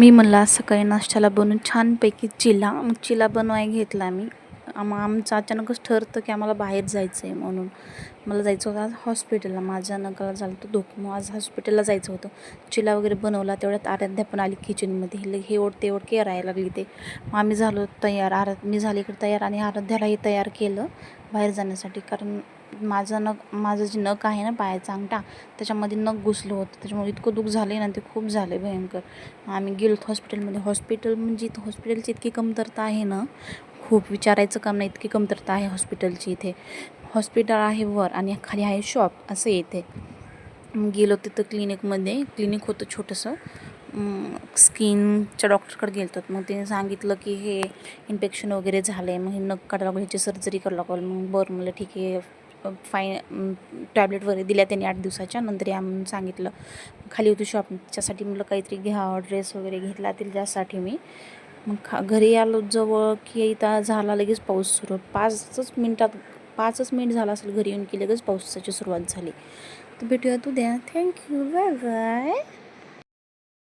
मी म्हणलं आज सकाळी नाश्त्याला बनवून छानपैकी चिला. मग चिला बनवायला घेतला मी. आमचं अचानकच ठरतं की आम्हाला बाहेर जायचं आहे म्हणून. मला जायचं होतं आज हॉस्पिटलला. माझ्या नकाला झालं होतं धोका, मग आज हॉस्पिटलला जायचं होतं. चिला वगैरे बनवला. तेवढ्यात आराध्या पण आली किचनमध्ये. हे ओढ ते ओढ करायला लागली ते. मग आम्ही झालो तयार. मी झाली इकडे तयार आणि आराध्यालाही तयार केलं बाहेर जाण्यासाठी. कारण माझं जे नख आहे ना पायाचा अंगठा, त्याच्यामध्ये नख घुसलं होतं. त्याच्यामुळे इतकं दुःख झालं ना, ते खूप झालं आहे भयंकर. आम्ही गेलो हॉस्पिटलमध्ये. हॉस्पिटल म्हणजे इथं हॉस्पिटलची इतकी कमतरता आहे ना, खूप विचारायचं काम नाही, इतकी कमतरता आहे हॉस्पिटलची इथे. हॉस्पिटल आहे वर आणि खाली आहे शॉप असं इथे. गेलो तिथं क्लिनिक होतं छोटंसं. स्किनच्या डॉक्टरकडे गेलो होतो. मग तिने सांगितलं की हे इन्फेक्शन वगैरे झालं आहे, मग हे नख काढायला लागलं, ह्याची सर्जरी करायला लागलं. मग बरं म्हणलं ठीक आहे. टॅब्लेट वगैरे दिल्या त्यांनी 8 दिवसाच्या नंतर या म्हणून सांगितलं. खाली होती शॉप, त्याच्यासाठी म्हटलं काहीतरी घ्यावं, ड्रेस वगैरे घेतला त्याच्यासाठी मी. मग घरी आलो जवळ की इथं झाला लगेच पाऊस सुरू. 5च मिनिट झाला असेल घरी येऊन की लगेच पावसाची सुरुवात झाली. तर भेटूयात उद्या. थँक्यू. Bye bye.